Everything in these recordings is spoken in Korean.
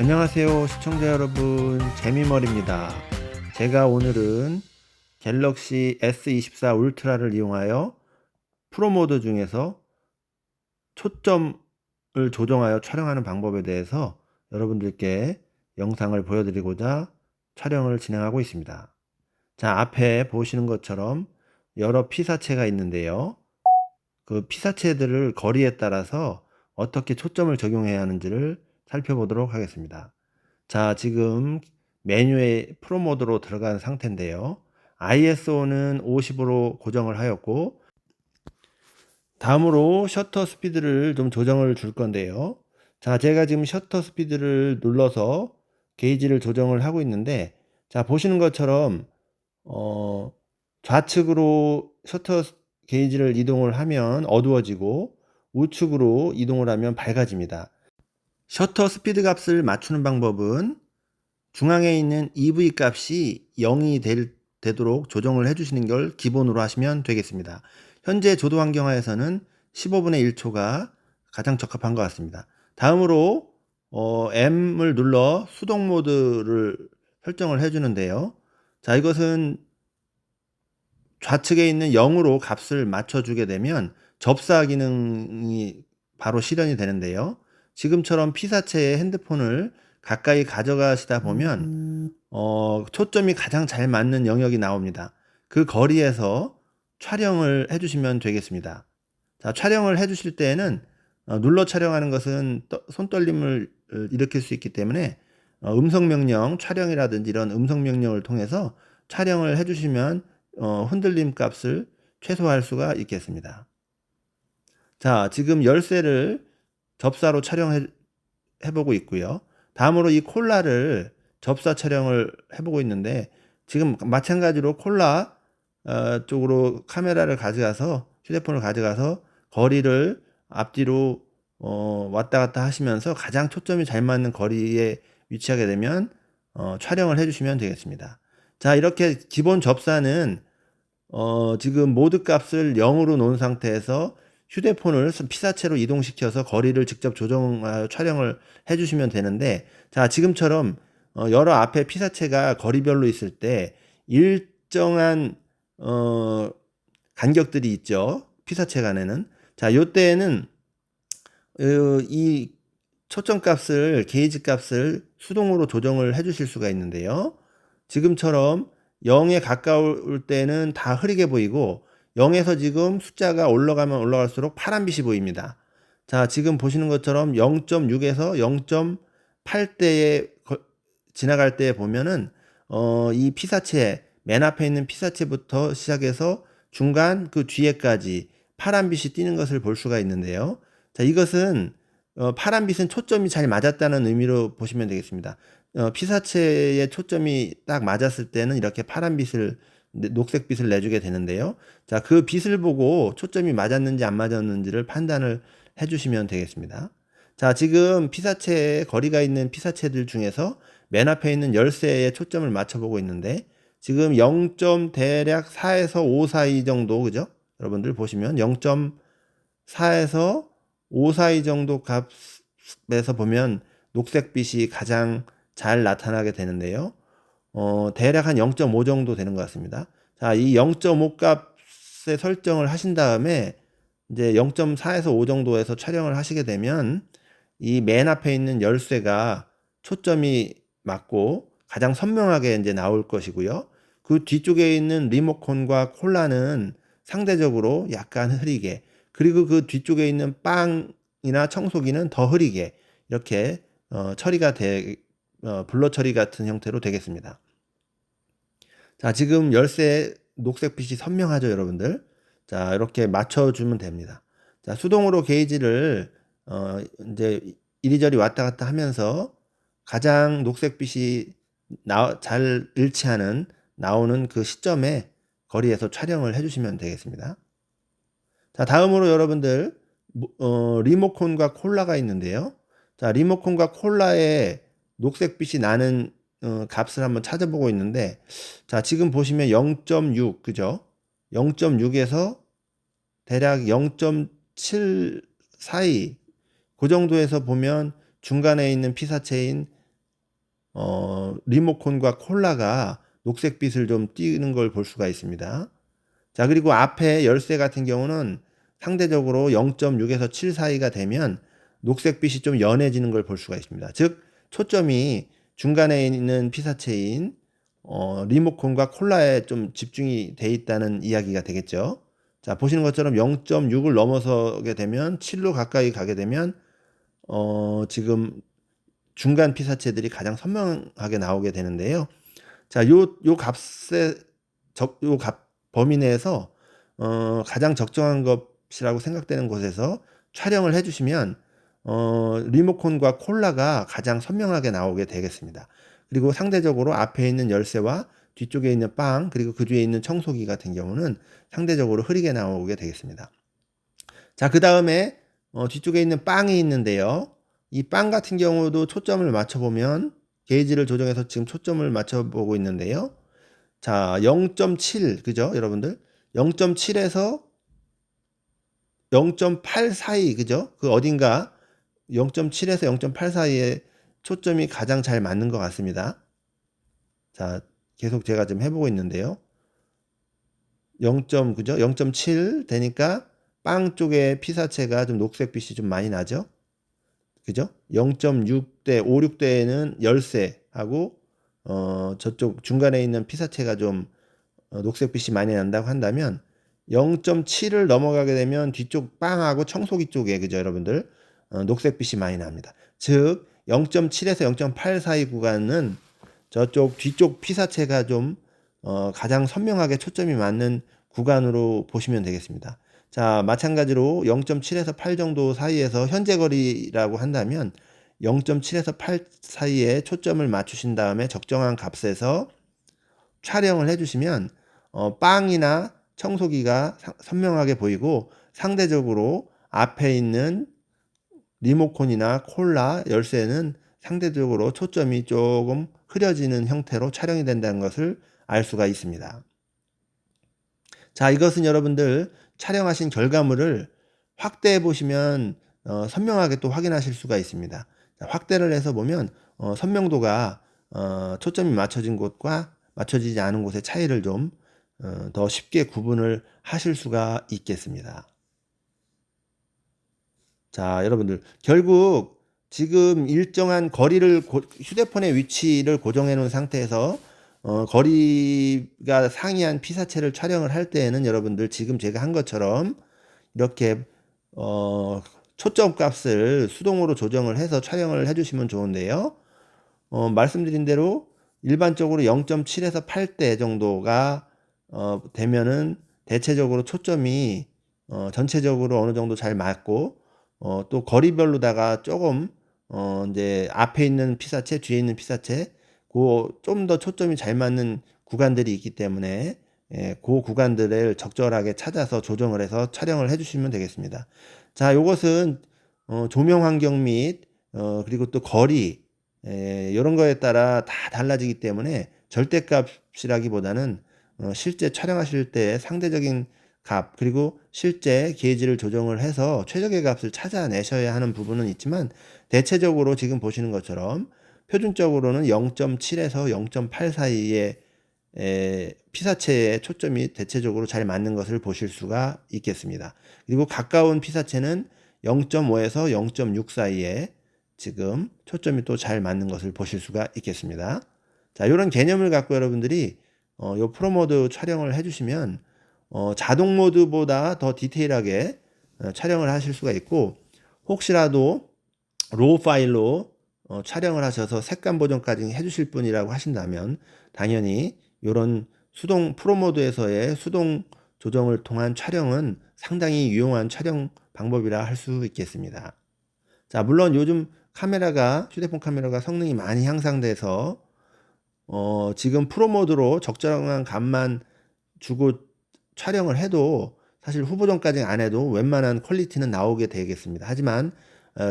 안녕하세요 시청자 여러분, 재미멀입니다. 제가 오늘은 갤럭시 S24 울트라를 이용하여 프로모드 중에서 초점을 조정하여 촬영하는 방법에 대해서 여러분들께 영상을 보여드리고자 촬영을 진행하고 있습니다. 자, 앞에 보시는 것처럼 여러 피사체가 있는데요. 그 피사체들을 거리에 따라서 어떻게 초점을 적용해야 하는지를 살펴보도록 하겠습니다. 자, 지금 메뉴에 프로 모드로 들어간 상태인데요. ISO는 50으로 고정을 하였고, 다음으로 셔터 스피드를 좀 조정을 줄 건데요. 자, 제가 지금 셔터 스피드를 눌러서 게이지를 조정을 하고 있는데, 자, 보시는 것처럼 좌측으로 셔터 게이지를 이동을 하면 어두워지고, 우측으로 이동을 하면 밝아집니다. 셔터 스피드 값을 맞추는 방법은 중앙에 있는 EV 값이 0이 되도록 조정을 해주시는 걸 기본으로 하시면 되겠습니다. 현재 조도 환경하에서는 15분의 1초가 가장 적합한 것 같습니다. 다음으로 M을 눌러 수동 모드를 설정을 해주는데요. 자, 이것은 좌측에 있는 0으로 값을 맞춰주게 되면 접사 기능이 바로 실현이 되는데요. 지금처럼 피사체의 핸드폰을 가까이 가져가시다 보면 초점이 가장 잘 맞는 영역이 나옵니다. 그 거리에서 촬영을 해주시면 되겠습니다. 자, 촬영을 해주실 때에는 눌러 촬영하는 것은 손떨림을 일으킬 수 있기 때문에 음성명령 촬영이라든지 이런 음성명령을 통해서 촬영을 해주시면 흔들림 값을 최소화할 수가 있겠습니다. 자, 지금 열쇠를 접사로 촬영해 보고 있고요. 다음으로 이 콜라를 접사 촬영을 해보고 있는데, 지금 마찬가지로 콜라 쪽으로 카메라를 가져가서, 휴대폰을 가져가서 거리를 앞뒤로 왔다 갔다 하시면서 가장 초점이 잘 맞는 거리에 위치하게 되면 촬영을 해주시면 되겠습니다. 자, 이렇게 기본 접사는 지금 모드 값을 0으로 놓은 상태에서 휴대폰을 피사체로 이동시켜서 거리를 직접 조정하여 촬영을 해주시면 되는데, 자, 지금처럼 여러 앞에 피사체가 거리별로 있을 때 일정한 간격들이 있죠, 피사체 간에는. 자, 요때에는 이 초점 값을, 게이지 값을 수동으로 조정을 해 주실 수가 있는데요. 지금처럼 0에 가까울 때는 다 흐리게 보이고, 0에서 지금 숫자가 올라가면 올라갈수록 파란빛이 보입니다. 자, 지금 보시는 것처럼 0.6에서 0.8대에 지나갈 때 보면은 이 피사체, 맨 앞에 있는 피사체부터 시작해서 중간 그 뒤에까지 파란빛이 띄는 것을 볼 수가 있는데요. 자, 이것은 파란빛은 초점이 잘 맞았다는 의미로 보시면 되겠습니다. 피사체의 초점이 딱 맞았을 때는 이렇게 파란빛을, 녹색빛을 내주게 되는데요. 자, 그 빛을 보고 초점이 맞았는지 안 맞았는지를 판단을 해주시면 되겠습니다. 자, 지금 피사체에 거리가 있는 피사체들 중에서 맨 앞에 있는 열쇠에 초점을 맞춰보고 있는데, 지금 0. 대략 4에서 5 사이 정도, 그죠? 여러분들 보시면 0.4에서 5 사이 정도 값에서 보면 녹색빛이 가장 잘 나타나게 되는데요. 대략 한 0.5 정도 되는 것 같습니다. 자, 이 0.5 값에 설정을 하신 다음에 이제 0.4에서 5 정도에서 촬영을 하시게 되면 이 맨 앞에 있는 열쇠가 초점이 맞고 가장 선명하게 이제 나올 것이고요. 그 뒤쪽에 있는 리모컨과 콜라는 상대적으로 약간 흐리게, 그리고 그 뒤쪽에 있는 빵이나 청소기는 더 흐리게 이렇게 처리가 블러 처리 같은 형태로 되겠습니다. 자, 지금 열쇠 녹색빛이 선명하죠, 여러분들? 자, 이렇게 맞춰주면 됩니다. 자, 수동으로 게이지를 이제 이리저리 왔다 갔다 하면서 가장 녹색빛이 잘 일치하는, 나오는 그 시점에 거리에서 촬영을 해주시면 되겠습니다. 자, 다음으로 여러분들 리모컨과 콜라가 있는데요. 자, 리모컨과 콜라의 녹색빛이 나는 값을 한번 찾아보고 있는데, 자, 지금 보시면 0.6, 그죠? 0.6에서 대략 0.7 사이, 그 정도에서 보면 중간에 있는 피사체인 리모컨과 콜라가 녹색빛을 좀 띠는 걸 볼 수가 있습니다. 자, 그리고 앞에 열쇠 같은 경우는 상대적으로 0.6에서 7 사이가 되면 녹색빛이 좀 연해지는 걸 볼 수가 있습니다. 즉, 초점이 중간에 있는 피사체인 리모컨과 콜라에 좀 집중이 돼 있다는 이야기가 되겠죠. 자, 보시는 것처럼 0.6을 넘어서게 되면 7로 가까이 가게 되면 지금 중간 피사체들이 가장 선명하게 나오게 되는데요. 자, 요 값의 요 값 범위 내에서 가장 적정한 것이라고 생각되는 곳에서 촬영을 해주시면 리모컨과 콜라가 가장 선명하게 나오게 되겠습니다. 그리고 상대적으로 앞에 있는 열쇠와 뒤쪽에 있는 빵, 그리고 그 뒤에 있는 청소기 같은 경우는 상대적으로 흐리게 나오게 되겠습니다. 자, 그 다음에 뒤쪽에 있는 빵이 있는데요. 이 빵 같은 경우도 초점을 맞춰보면 게이지를 조정해서 지금 초점을 맞춰보고 있는데요. 자, 0.7 그죠 여러분들? 0.7에서 0.8 사이 그죠? 그 어딘가 0.7에서 0.8 사이에 초점이 가장 잘 맞는 것 같습니다. 자, 계속 제가 지금 해보고 있는데요. 0. 그죠? 0.7 되니까 빵 쪽에 피사체가 좀 녹색빛이 좀 많이 나죠? 그죠? 0.6대, 5, 6대에는 열쇠하고 저쪽 중간에 있는 피사체가 좀 녹색빛이 많이 난다고 한다면 0.7을 넘어가게 되면 뒤쪽 빵하고 청소기 쪽에 그죠 여러분들 녹색빛이 많이 납니다. 즉 0.7에서 0.8 사이 구간은 저쪽 뒤쪽 피사체가 좀 가장 선명하게 초점이 맞는 구간으로 보시면 되겠습니다. 자, 마찬가지로 0.7에서 8 정도 사이에서 현재 거리라고 한다면 0.7에서 8 사이에 초점을 맞추신 다음에 적정한 값에서 촬영을 해주시면 빵이나 청소기가 선명하게 보이고 상대적으로 앞에 있는 리모컨이나 콜라, 열쇠는 상대적으로 초점이 조금 흐려지는 형태로 촬영이 된다는 것을 알 수가 있습니다. 자, 이것은 여러분들 촬영하신 결과물을 확대해 보시면 선명하게 또 확인하실 수가 있습니다. 자, 확대를 해서 보면 선명도가 초점이 맞춰진 곳과 맞춰지지 않은 곳의 차이를 좀 더 쉽게 구분을 하실 수가 있겠습니다. 자, 여러분들 결국 지금 일정한 거리를 휴대폰의 위치를 고정해 놓은 상태에서 거리가 상이한 피사체를 촬영을 할 때에는 여러분들 지금 제가 한 것처럼 이렇게 초점 값을 수동으로 조정을 해서 촬영을 해주시면 좋은데요. 말씀드린 대로 일반적으로 0.7에서 8대 정도가 되면은 대체적으로 초점이 전체적으로 어느 정도 잘 맞고 또 거리별로다가 조금 이제 앞에 있는 피사체, 뒤에 있는 피사체, 그 좀 더 초점이 잘 맞는 구간들이 있기 때문에 그 구간들을 적절하게 찾아서 조정을 해서 촬영을 해주시면 되겠습니다. 자, 요것은 조명 환경 및 그리고 또 거리 이런 거에 따라 다 달라지기 때문에 절대값이라기보다는 실제 촬영하실 때 상대적인 값 그리고 실제 게이지를 조정을 해서 최적의 값을 찾아내셔야 하는 부분은 있지만 대체적으로 지금 보시는 것처럼 표준적으로는 0.7에서 0.8 사이의 피사체의 초점이 대체적으로 잘 맞는 것을 보실 수가 있겠습니다. 그리고 가까운 피사체는 0.5에서 0.6 사이에 지금 초점이 또 잘 맞는 것을 보실 수가 있겠습니다. 자, 이런 개념을 갖고 여러분들이 요 프로모드 촬영을 해주시면 자동 모드보다 더 디테일하게 촬영을 하실 수가 있고 혹시라도 로우 파일로 촬영을 하셔서 색감 보정까지 해주실 분이라고 하신다면 당연히 이런 수동 프로모드에서의 수동 조정을 통한 촬영은 상당히 유용한 촬영 방법이라 할 수 있겠습니다. 자, 물론 요즘 휴대폰 카메라가 성능이 많이 향상돼서 지금 프로모드로 적정한 값만 주고 촬영을 해도 사실 후보정까지 안 해도 웬만한 퀄리티는 나오게 되겠습니다. 하지만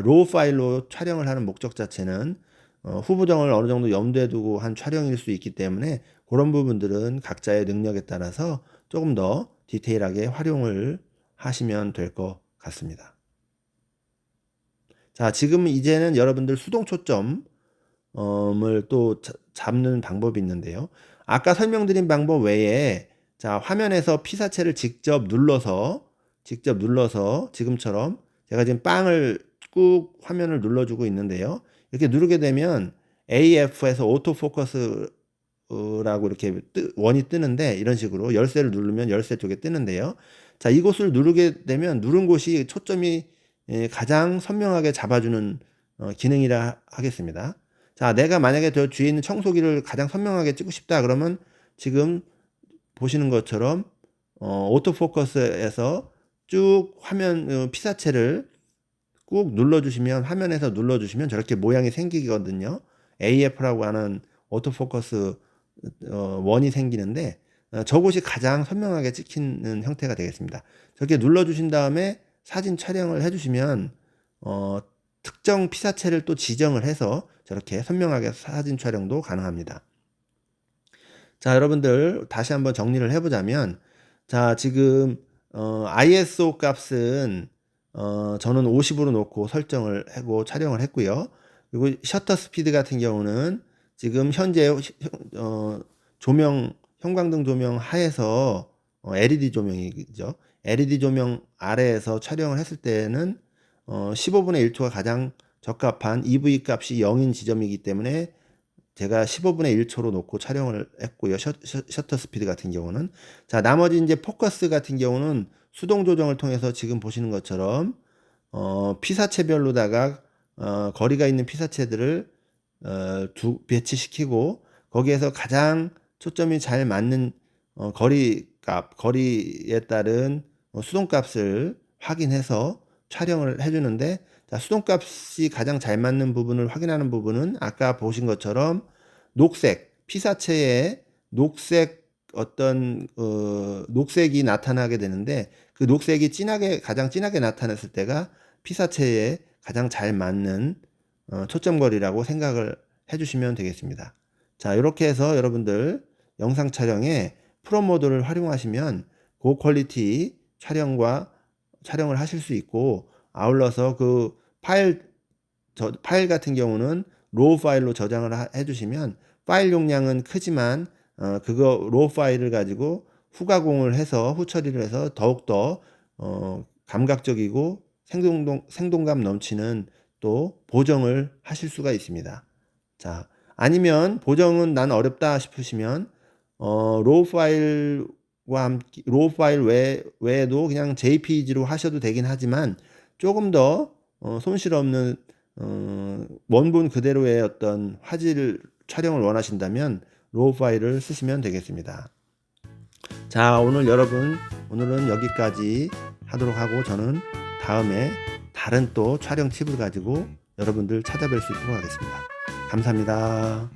로우 파일로 촬영을 하는 목적 자체는 후보정을 어느 정도 염두에 두고 한 촬영일 수 있기 때문에 그런 부분들은 각자의 능력에 따라서 조금 더 디테일하게 활용을 하시면 될 것 같습니다. 자, 지금 이제는 여러분들 수동 초점 또 잡는 방법이 있는데요. 아까 설명드린 방법 외에 자, 화면에서 피사체를 직접 눌러서 지금처럼 제가 지금 빵을 꾹 화면을 눌러주고 있는데요. 이렇게 누르게 되면 AF에서 오토포커스라고 이렇게 원이 뜨는데, 이런 식으로 열쇠를 누르면 열쇠 쪽에 뜨는데요. 자, 이곳을 누르게 되면 누른 곳이 초점이 가장 선명하게 잡아주는 기능이라 하겠습니다. 자, 내가 만약에 저 뒤에 있는 청소기를 가장 선명하게 찍고 싶다 그러면 지금 보시는 것처럼 오토포커스에서 쭉 화면 피사체를 꾹 눌러주시면, 화면에서 눌러주시면 저렇게 모양이 생기거든요. AF라고 하는 오토포커스 원이 생기는데 저곳이 가장 선명하게 찍히는 형태가 되겠습니다. 저렇게 눌러주신 다음에 사진 촬영을 해주시면 특정 피사체를 또 지정을 해서 저렇게 선명하게 사진 촬영도 가능합니다. 자, 여러분들 다시 한번 정리를 해보자면, 자, 지금 ISO 값은 저는 50으로 놓고 설정을 하고 촬영을 했고요. 그리고 셔터 스피드 같은 경우는 지금 현재 조명, 형광등 조명 하에서 LED 조명이죠. LED 조명 아래에서 촬영을 했을 때는 15분의 1초가 가장 적합한 EV 값이 0인 지점이기 때문에 제가 15분의 1초로 놓고 촬영을 했고요. 셔터 스피드 같은 경우는. 자, 나머지 이제 포커스 같은 경우는 수동 조정을 통해서 지금 보시는 것처럼 피사체별로다가 거리가 있는 피사체들을 배치시키고 거기에서 가장 초점이 잘 맞는 거리에 따른 수동값을 확인해서 촬영을 해주는데, 자, 수동값이 가장 잘 맞는 부분을 확인하는 부분은 아까 보신 것처럼 녹색, 피사체에 녹색 녹색이 나타나게 되는데, 그 녹색이 가장 진하게 나타났을 때가 피사체에 가장 잘 맞는 초점거리라고 생각을 해주시면 되겠습니다. 자, 이렇게 해서 여러분들 영상 촬영에 프로 모드를 활용하시면 고퀄리티 촬영을 하실 수 있고, 아울러서 그 파일 같은 경우는 로우 파일로 저장을 해주시면 파일 용량은 크지만 그거 로우 파일을 가지고 후처리를 해서 더욱더 감각적이고 생동감 넘치는 또 보정을 하실 수가 있습니다. 자, 아니면 보정은 난 어렵다 싶으시면 로우 파일 외에도 그냥 JPG로 하셔도 되긴 하지만 조금 더 손실 없는 원본 그대로의 어떤 화질 촬영을 원하신다면 로우 파일을 쓰시면 되겠습니다. 자, 오늘은 여기까지 하도록 하고, 저는 다음에 다른 또 촬영 팁을 가지고 여러분들 찾아뵐 수 있도록 하겠습니다. 감사합니다.